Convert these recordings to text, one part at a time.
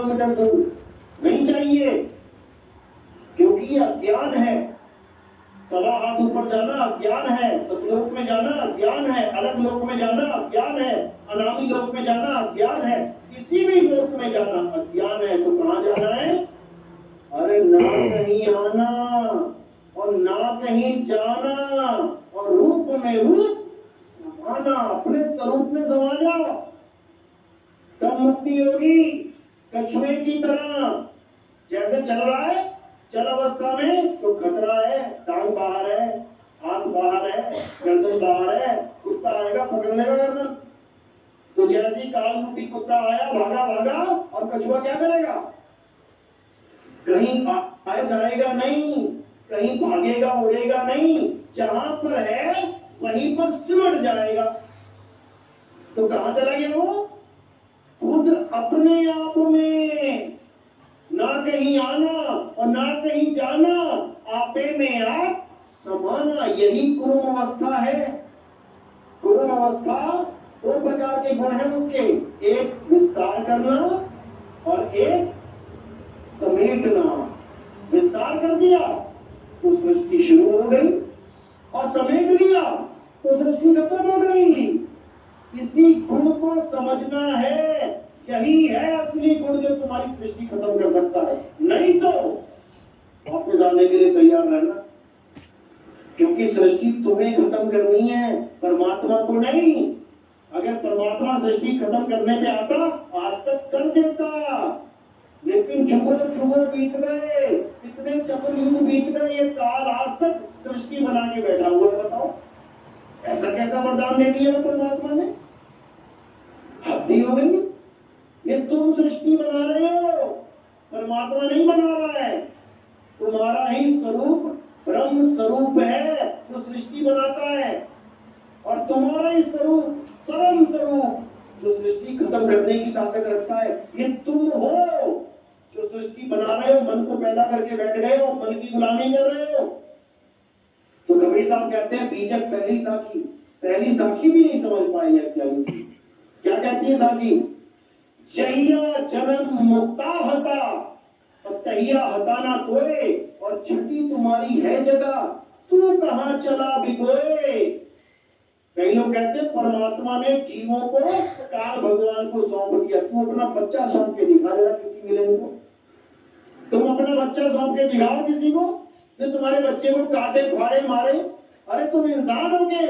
Kilometre दूर नहीं चाहिए, क्योंकि ये अज्ञान है। 1.25 हाथ ऊपर जाना अज्ञान है, सतलोक में जाना अज्ञान है, अलग लोक में जाना अज्ञान है, अनामी लोक में जाना अज्ञान है, किसी भी लोक में जाना अज्ञान है। तो कहां जाना है? अरे ना कहीं आना और ना कहीं जाना, और रूप में रूप समाना, अपने स्वरूप में समा जाओ, तब मुक्ति होगी। कछुए की तरह जैसे चल रहा है, चल अवस्था में तो खतरा है, टांग बाहर है, हाथ बाहर है, गर्दन बाहर है, कुत्ता आएगा पकड़ लेगा गर्दन। तो जैसे ही काल रूपी कुत्ता आया, भागा भागा, और कछुआ क्या करेगा? कहीं आए जाएगा नहीं, कहीं भागेगा उड़ेगा नहीं, जहां पर है वहीं पर सिमट जाएगा। तो कहां चला गया वो? खुद अपने आप में, ना कहीं आना और ना कहीं जाना, आपे में आप समाना, यही कुरुम अवस्था है। कुरुम अवस्था 2 प्रकार के गुण हैं उसके, एक विस्तार करना और एक समेटना। विस्तार कर दिया तो सृष्टि शुरू हो गई, और समेट लिया तो सृष्टि खत्म हो गई। इसी गुण को समझना है, यही है असली गुण जो तुम्हारी सृष्टि खत्म कर सकता है। नहीं तो वापस आने के लिए तैयार रहना, क्योंकि सृष्टि तुम्हें खत्म करनी है, परमात्मा को नहीं। अगर परमात्मा सृष्टि खत्म करने पे आता, आज तक कर देता, लेकिन छुगो बीत गए, कितने चक्रयुग बीत गए, ये काल आज तक सृष्टि बना के बैठा हुआ है। बताओ ऐसा कैसा वरदान दे दिया परमात्मा ने? हद्दी हो गई। ये तुम सृष्टि बना रहे हो, परमात्मा नहीं बना रहा है। तुम्हारा ही स्वरूप ब्रह्म स्वरूप है जो सृष्टि बनाता है, और तुम्हारा ही स्वरूप परम स्वरूप जो सृष्टि खत्म करने की ताकत रखता है। ये तुम हो जो सृष्टि बना रहे हो, मन को पैदा करके बैठ गए हो, मन की गुलामी कर रहे हो। तो कबीर साहब कहते हैं, बीजक पहली साखी भी नहीं समझ पाई है अज्ञानी जी। क्या कहती है साखी? जहिया जन्म मुक्ता हता और तहिया हताना कोई, और छठी तुम्हारी है जगह, तू कहां चला भिगोए। कई लोग कहते हैं परमात्मा ने जीवों को काल भगवान को सौंप दिया। तू अपना बच्चा सौंप के दिखा जरा किसी मिलन को, तुम अपना बच्चा सौंप के दिखाओ किसी को जो तुम्हारे बच्चे को काटे फाड़े मारे। अरे तुम इंसान हो के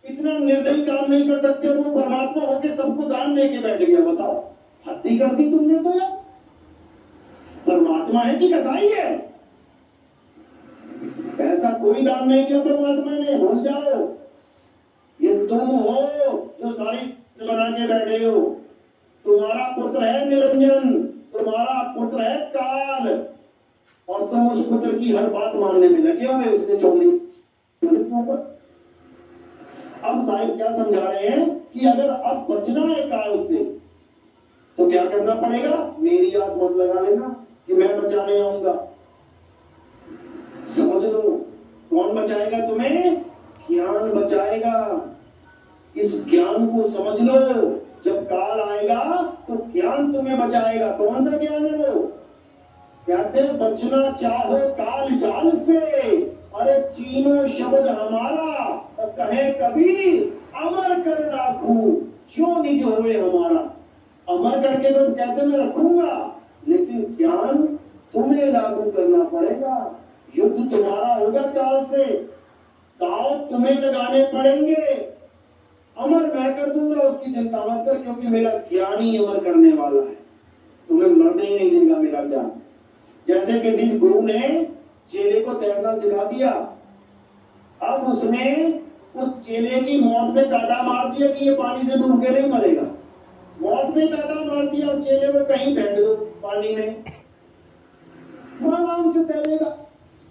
इतना निर्दयी काम नहीं कर सकते, वो परमात्मा होके सबको दान दे के बैठ गया। बताओ हद्दी कर दी तुमने तो यार। परमात्मा है कि कसाई है? ऐसा कोई दान नहीं किया परमात्मा ने, भूल जाओ। ये तुम हो जो सारी बना के बैठे हो। तुम्हारा पुत्र है निरंजन, तुम्हारा पुत्र है काल, और तुम उस पुत्र की हर बात मानने में लगे हुए, उसने छोड़ दी। अब साहिब क्या समझा रहे हैं कि अगर अब बचना है काल से तो क्या करना पड़ेगा? मेरी आस मत लगा लेना कि मैं बचाने आऊंगा। समझ लो कौन बचाएगा तुम्हें? ज्ञान बचाएगा। इस ज्ञान को समझ लो, जब काल आएगा तो ज्ञान तुम्हें बचाएगा। कौन सा ज्ञान है वो? कहते हैं बचना चाहो काल जाल से, अरे चीनो शब्द हमारा, और कहे कबीर अमर कर राखू जो निज होए हमारा। अमर करके तो कहते मैं रखूंगा, लेकिन ज्ञान तुम्हें लागू करना पड़ेगा। युद्ध तुम्हारा होगा काल से, दाव तुम्हें लगाने पड़ेंगे। अमर मैं कर दूंगा, उसकी चिंता मत कर, क्योंकि मेरा ज्ञान ही अमर करने वाला है। तुम्हें मरने ही नहीं देगा मेरा ज्ञान। जैसे किसी गुरु ने चेले को तैरना सिखा दिया, अब उसने उस चेले की मौत में कांटा मार दिया कि ये पानी से डूब के नहीं मरेगा। मौत में कांटा मार दिया और चेले को कहीं फेंक दो पानी में, वो आराम से तैरेगा।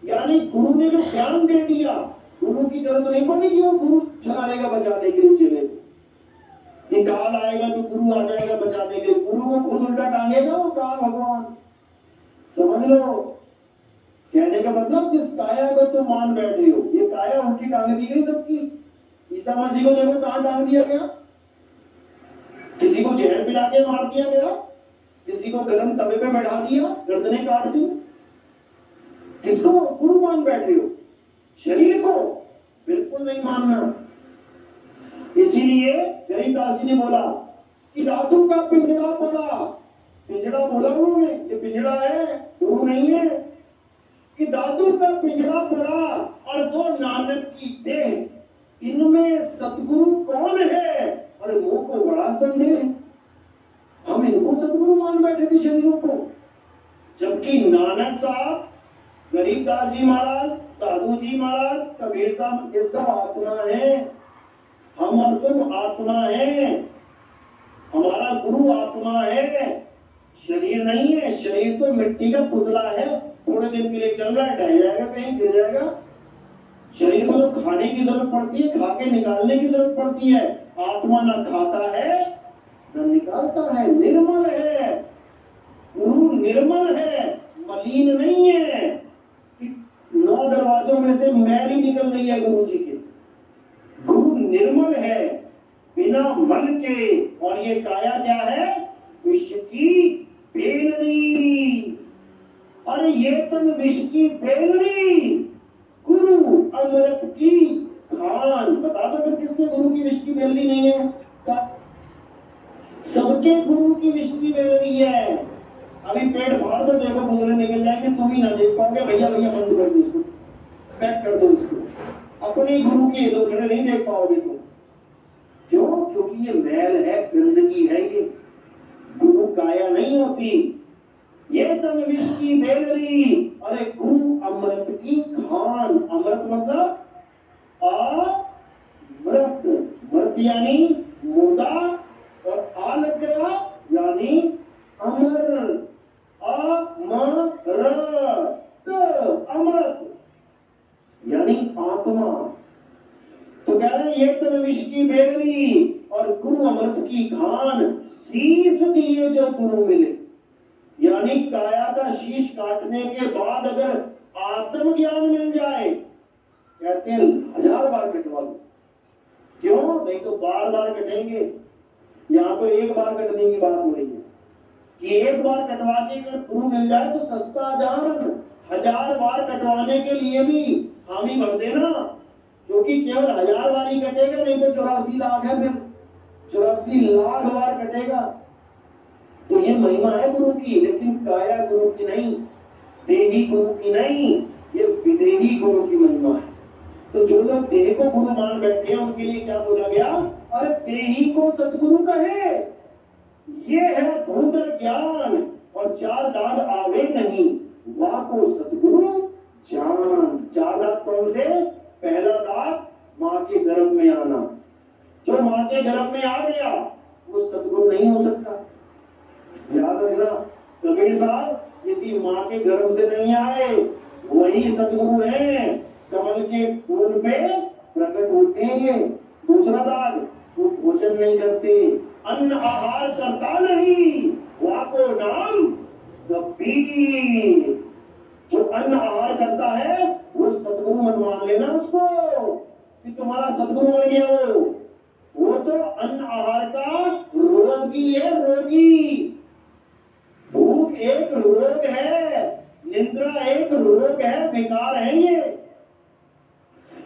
यानी गुरु ने जो ज्ञान दे दिया, गुरु की जरूरत नहीं पड़ी कि वो गुरु चलाएगा बचाने के लिए चेले को। काल आएगा तो गुरु आ जाएगा बचाने के लिए, गुरु को खुद उल्टा टांगेगा वो काल भगवान। समझ लो कहने का मतलब, जिस काया को तुम मान बैठे हो, ये काया उल्टी टांग दी गई सबकी। ईसा मसीह को देखो कहां टांग दिया गया, किसी को जहर पिला के मार दिया गया, किसी को गर्म तवे पे बैठा दिया, गर्दनें काट दी। किसको गुरु मान बैठे हो? शरीर को बिल्कुल नहीं मानना। इसीलिए गरीबदास जी ने बोला कि धातु का पिंजड़ा पड़ा। पिंजड़ा बोला उन्होंने, ये पिंजड़ा है, गुरु नहीं है। कि धातु का पिंजड़ा पड़ा और वो नानक की देह, इनमें सतगुरु कौन है? और वो को बड़ा संदेह। हम इनको सतगुरु मान बैठे थे शरीरों को, जबकि नानक साहब, गरीबदास जी महाराज, दादू जी महाराज, कबीर साहब, ये सब आत्मा है। हम और तुम आत्मा है, हमारा गुरु आत्मा है, शरीर नहीं है। शरीर तो मिट्टी का पुतला है, थोड़े दिन के लिए चल रहा है, ढह जाएगा, कहीं गिर जाएगा। शरीर को तो खाने की जरूरत पड़ती है, खा के निकालने की जरूरत पड़ती है। आत्मा ना खाता है न निकालता है, निर्मल है। गुरु निर्मल है, मलिन नहीं है। 9 दरवाजों में से मैल ही निकल रही है गुरु जी के। गुरु निर्मल है, बिना मल के। और ये काया क्या है? विष की बेलनी। अरे ये तन विष की बेलनी, गुरु अमृत की खान। बता दो फिर किसके गुरु की विष की बेलनी नहीं है? सबके गुरु की विष की बेलनी है। अभी पेट फाड़ दो, देखो भूले निकल जाएंगे, तुम ही ना देख पाओगे। भैया भैया बंद कर दो इसको, पैक कर दो इसको। अपने गुरु की लोचने नहीं देख पाओगे तुम। क्यों? क्योंकि ये मैल है, गंदगी है। ये गुरु काया नहीं होती, ये तन विष की बेलनी। अरे गुरु अमृत की खान। अमृत मतलब अमृत, मृत यानी मुर्दा, और आ लग गया यानी अमर। अमृत, अमृत यानी आत्मा। तो कह रहे ये तन विष की बेलनी और गुरु अमृत की खान। शीश दिए जो गुरु मिले, यानी काया का शीश काटने के बाद अगर आत्मज्ञान मिल जाए, कहते हैं 1000 बार कटवा लो। क्यों? नहीं तो बार बार कटेंगे। यहाँ तो एक बार कटने की बात हो रही है कि एक बार कटवा के अगर गुरु मिल जाए तो सस्ता जान। 1000 बार कटवाने के लिए भी हामी भर देना, क्योंकि केवल 1000 बार ही कटेगा, नहीं तो 84 लाख है, फिर 84 लाख बार कटेगा। तो ये महिमा है गुरु की, लेकिन काया गुरु की नहीं, देही गुरु की नहीं, ये विदेही गुरु की महिमा है। तो जो लोग देह को गुरु मान बैठे हैं उनके लिए क्या बोला गया? अरे देही को सतगुरु कहे, ये है भूतर ज्ञान। और 4 दाग आवे नहीं, वाह को सतगुरु जान। 4 दाग कौन से? पहला दाग माँ के गर्भ में आना। जो माँ के गर्भ में आ गया वो सतगुरु नहीं हो सकता। याद रखना, कबीर साहब किसी माँ के गर्भ से नहीं आए, वही सतगुरु हैं। कमल के फूल पे प्रकट होते हैं ये। दूसरा दाग, वो भोजन नहीं करते, अन्न आहार करता नहीं, वाको नाम कबीर। जो अन्न आहार करता है वो सतगुरु मत मान लेना उसको कि तुम्हारा सतगुरु बन गया। वो तो अन्न आहार का रोगी है, रोगी। भूख एक रोग है, निंद्रा एक रोग है, विकार है ये।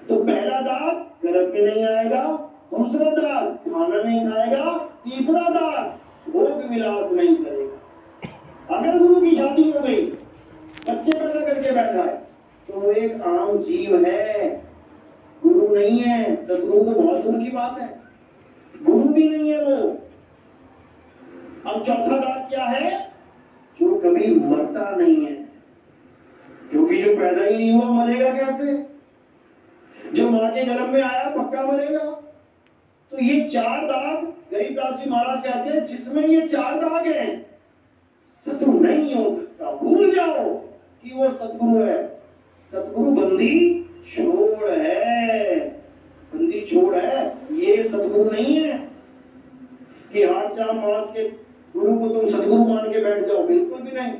तो पहला दाग गर्भ में नहीं आएगा, दूसरा दाग खाना नहीं खाएगा, तीसरा दाग भोग विलास नहीं करेगा। अगर गुरु की शादी हो गई, बच्चे पैदा करके बैठा है, तो वो एक आम जीव है, गुरु नहीं है। सतगुरु तो बहुत दूर की बात है, गुरु भी नहीं है वो। अब चौथा दाग क्या है? जो कभी मरता नहीं है, क्योंकि जो पैदा ही नहीं हुआ मरेगा कैसे? जो माँ के गर्भ में आया पक्का मरेगा। तो ये 4 दाग गरीबदास जी महाराज कहते हैं, जिसमें ये 4 दाग हैं, सतगुरु नहीं हो सकता। भूल जाओ कि वो सतगुरु है। सतगुरु बंदी छोड़ है, बंदी छोड़ है, ये सतगुरु नहीं है कि 8 चाम मास के गुरु को तुम सतगुरु मान के बैठ जाओ। बिल्कुल भी नहीं।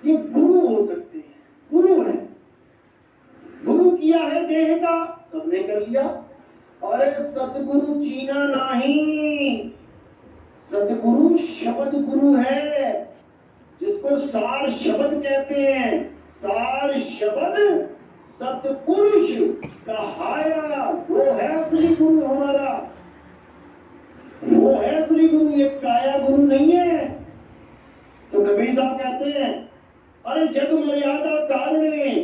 ये गुरु हो सकते हैं, गुरु है। गुरु किया है देह का, सबने कर लिया। और सतगुरु चीना नहीं, सतगुरु शब्द गुरु है। उसको सार शब्द कहते हैं। सार शब्द सतपुरुष कहाया, वो है असली गुरु हमारा, वो है असली गुरु, ये काया गुरु नहीं है। तो कबीर साहब कहते हैं, अरे जग मर्यादा तारणे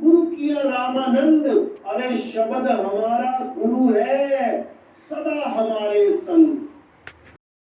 गुरु किया रामानंद, अरे शब्द हमारा गुरु है सदा हमारे संग।